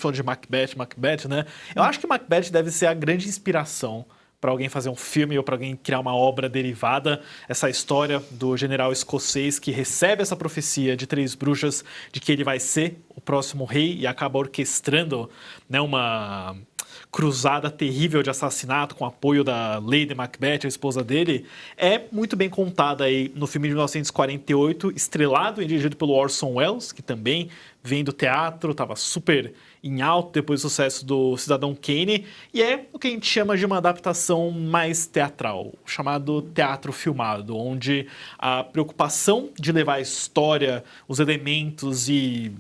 falando de Macbeth, né? Eu acho que Macbeth deve ser a grande inspiração para alguém fazer um filme ou para alguém criar uma obra derivada. Essa história do general escocês que recebe essa profecia de 3 bruxas de que ele vai ser o próximo rei e acaba orquestrando, né, uma cruzada terrível de assassinato com apoio da Lady Macbeth, a esposa dele, é muito bem contada aí no filme de 1948, estrelado e dirigido pelo Orson Welles, que também vem do teatro, estava super em alto depois do sucesso do Cidadão Kane, e é o que a gente chama de uma adaptação mais teatral, chamado teatro filmado, onde a preocupação de levar a história, os elementos e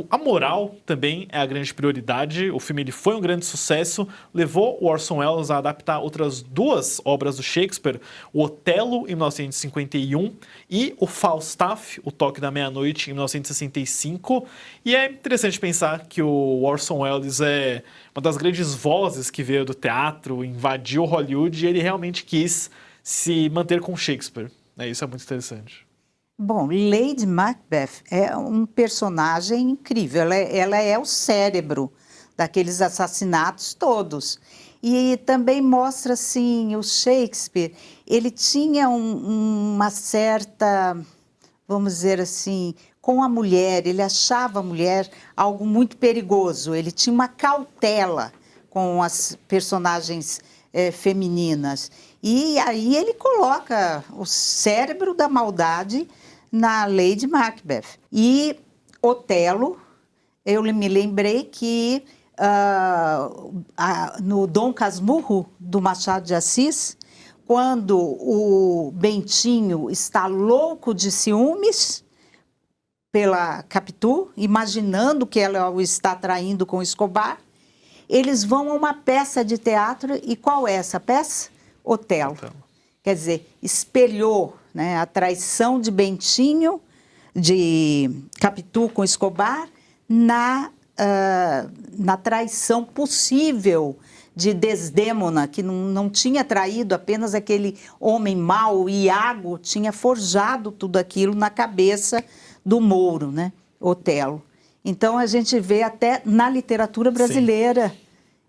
a moral também é a grande prioridade. O filme ele foi um grande sucesso, levou o Orson Welles a adaptar outras 2 obras do Shakespeare, o Otelo, em 1951, e o Falstaff, O Toque da Meia-Noite, em 1965. E é interessante pensar que o Orson Welles é uma das grandes vozes que veio do teatro, invadiu Hollywood e ele realmente quis se manter com Shakespeare. Isso é muito interessante. Bom, Lady Macbeth é um personagem incrível. Ela é o cérebro daqueles assassinatos todos. E também mostra, assim, o Shakespeare, ele tinha uma certa, vamos dizer assim, com a mulher, ele achava a mulher algo muito perigoso. Ele tinha uma cautela com as personagens femininas. E aí ele coloca o cérebro da maldade na Lady Macbeth. E Otelo, eu me lembrei que no Dom Casmurro, do Machado de Assis, quando o Bentinho está louco de ciúmes pela Capitu, imaginando que ela o está traindo com Escobar, eles vão a uma peça de teatro, e qual é essa peça? Otelo. Quer dizer, espelhou, né, a traição de Bentinho, de Capitu com Escobar, na traição possível de Desdémona, que não tinha traído apenas aquele homem mau, Iago, tinha forjado tudo aquilo na cabeça do Mouro, né, Otelo. Então a gente vê até na literatura brasileira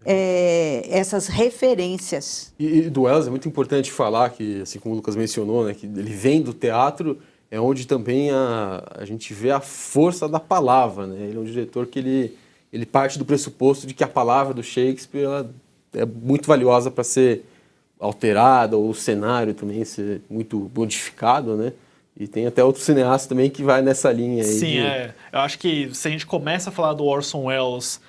essas referências. E do Welles é muito importante falar que, assim como o Lucas mencionou, né, que ele vem do teatro, é onde também a gente vê a força da palavra, né? Ele é um diretor que ele parte do pressuposto de que a palavra do Shakespeare ela é muito valiosa para ser alterada, ou o cenário também ser muito modificado, né? E tem até outro cineasta também que vai nessa linha aí. Sim, eu acho que se a gente começa a falar do Orson Welles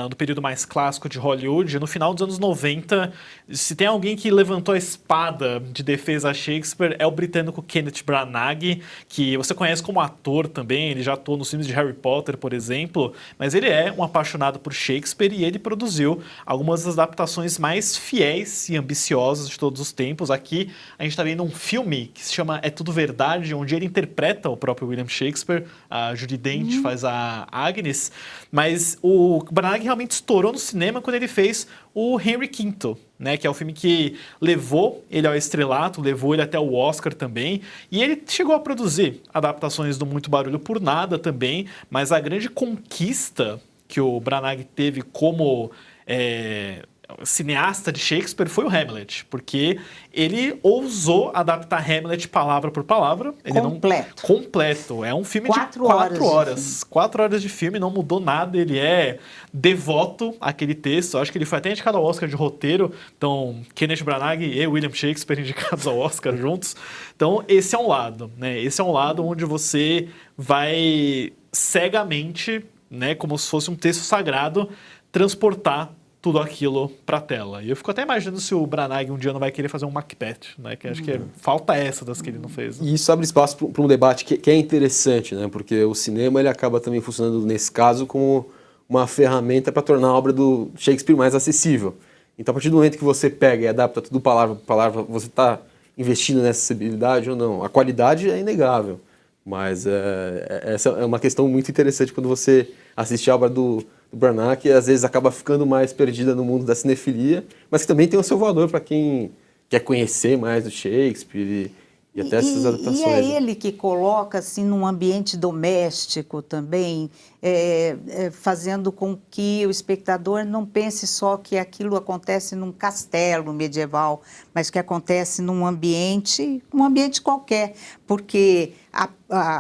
do período mais clássico de Hollywood, no final dos anos 90, se tem alguém que levantou a espada de defesa a Shakespeare, é o britânico Kenneth Branagh, que você conhece como ator também, ele já atuou nos filmes de Harry Potter, por exemplo, mas ele é um apaixonado por Shakespeare e ele produziu algumas das adaptações mais fiéis e ambiciosas de todos os tempos. Aqui a gente está vendo um filme que se chama É Tudo Verdade, onde ele interpreta o próprio William Shakespeare, a Judi Dench faz a Agnes, mas o Branagh realmente estourou no cinema quando ele fez o Henry V, né, que é o filme que levou ele ao estrelato, levou ele até o Oscar também, e ele chegou a produzir adaptações do Muito Barulho por Nada também, mas a grande conquista que o Branagh teve como cineasta de Shakespeare foi o Hamlet, porque ele ousou adaptar Hamlet palavra por palavra. Completo. É um filme de 4 horas. 4 horas de filme, não mudou nada, ele é devoto àquele texto. Acho que ele foi até indicado ao Oscar de roteiro. Então, Kenneth Branagh e William Shakespeare indicados ao Oscar juntos. Então, esse é um lado, né? Esse é um lado onde você vai cegamente, né, como se fosse um texto sagrado, transportar tudo aquilo pra tela. E eu fico até imaginando se o Branagh um dia não vai querer fazer um Macbeth, né? Que acho que falta essa das que ele não fez. Né? E isso abre espaço para um debate que é interessante, né? Porque o cinema ele acaba também funcionando, nesse caso, como uma ferramenta para tornar a obra do Shakespeare mais acessível. Então, a partir do momento que você pega e adapta tudo palavra por palavra, você está investindo nessa acessibilidade ou não? A qualidade é inegável, mas essa é uma questão muito interessante quando você assiste a obra do Branagh, que às vezes acaba ficando mais perdida no mundo da cinefilia, mas que também tem o seu valor para quem quer conhecer mais do Shakespeare E até essas adaptações. E é ele que coloca assim num ambiente doméstico também, fazendo com que o espectador não pense só que aquilo acontece num castelo medieval, mas que acontece num ambiente, um ambiente qualquer, porque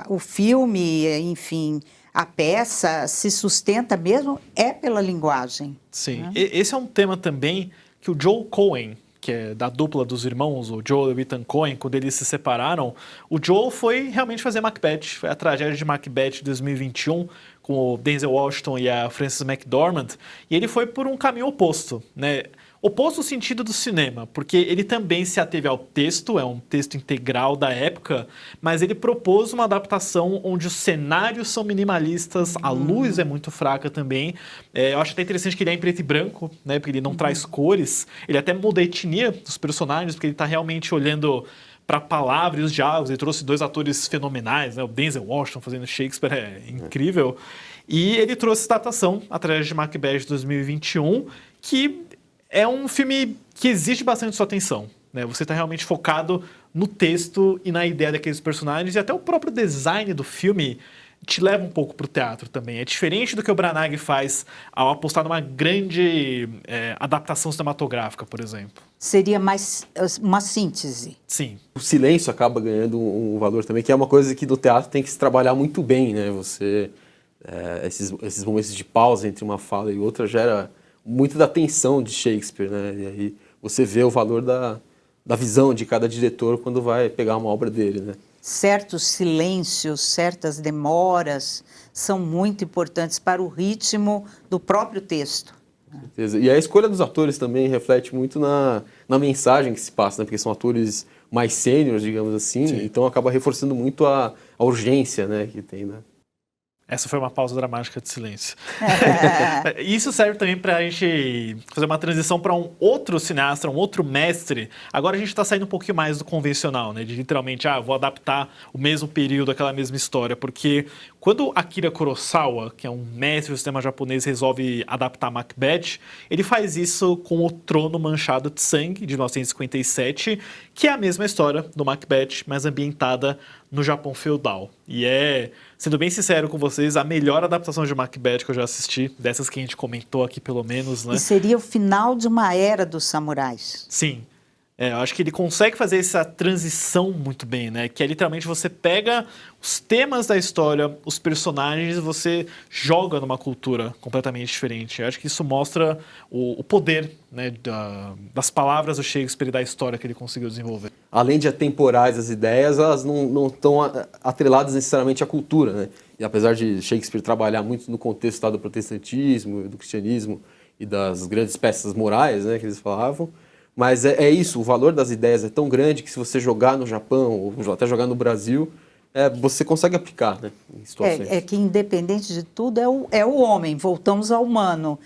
o filme, enfim, a peça se sustenta mesmo pela linguagem. Sim. Né? Esse é um tema também que o Joel Coen, que é da dupla dos irmãos, o Joel e o Ethan Coen, quando eles se separaram, o Joel foi realmente fazer Macbeth, foi a tragédia de Macbeth de 2021, com o Denzel Washington e a Frances McDormand, e ele foi por um caminho oposto, né? Oposto no sentido do cinema, porque ele também se ateve ao texto, é um texto integral da época, mas ele propôs uma adaptação onde os cenários são minimalistas, a luz é muito fraca também. Eu acho até interessante que ele é em preto e branco, né, porque ele não traz cores, ele até muda a etnia dos personagens, porque ele está realmente olhando para a palavra e os diálogos. Ele trouxe 2 atores fenomenais, né, o Denzel Washington fazendo Shakespeare, é incrível. E ele trouxe essa adaptação, através de Macbeth 2021, que é um filme que exige bastante sua atenção, né? Você está realmente focado no texto e na ideia daqueles personagens, e até o próprio design do filme te leva um pouco para o teatro também. É diferente do que o Branagh faz ao apostar numa grande adaptação cinematográfica, por exemplo. Seria mais uma síntese. Sim. O silêncio acaba ganhando um valor também, que é uma coisa que no teatro tem que se trabalhar muito bem, né? Esses momentos de pausa entre uma fala e outra gera muito da tensão de Shakespeare, né? E aí você vê o valor da visão de cada diretor quando vai pegar uma obra dele, né? Certos silêncios, certas demoras são muito importantes para o ritmo do próprio texto. Com certeza. E a escolha dos atores também reflete muito na mensagem que se passa, né? Porque são atores mais sêniores, digamos assim, Sim. Então acaba reforçando muito a urgência, né, que tem, né? Essa foi uma pausa dramática de silêncio. Isso serve também para a gente fazer uma transição para um outro cineasta, um outro mestre. Agora a gente está saindo um pouquinho mais do convencional, né? De literalmente, vou adaptar o mesmo período, aquela mesma história. Porque quando Akira Kurosawa, que é um mestre do cinema japonês, resolve adaptar Macbeth, ele faz isso com O Trono Manchado de Sangue, de 1957, que é a mesma história do Macbeth, mas ambientada no Japão feudal. E sendo bem sincero com vocês, a melhor adaptação de Macbeth que eu já assisti, dessas que a gente comentou aqui pelo menos, né? E seria o final de uma era dos samurais. Sim. Eu acho que ele consegue fazer essa transição muito bem, né? Que é literalmente você pega os temas da história, os personagens, e você joga numa cultura completamente diferente. Eu acho que isso mostra o poder, né, das palavras do Shakespeare e da história que ele conseguiu desenvolver. Além de atemporais as ideias, elas não estão atreladas necessariamente à cultura, né? E apesar de Shakespeare trabalhar muito no contexto do protestantismo, do cristianismo e das grandes peças morais, né, que eles falavam, mas é isso, o valor das ideias é tão grande que se você jogar no Japão ou até jogar no Brasil, você consegue aplicar, né, em situações. É que independente de tudo é o homem, voltamos ao humano.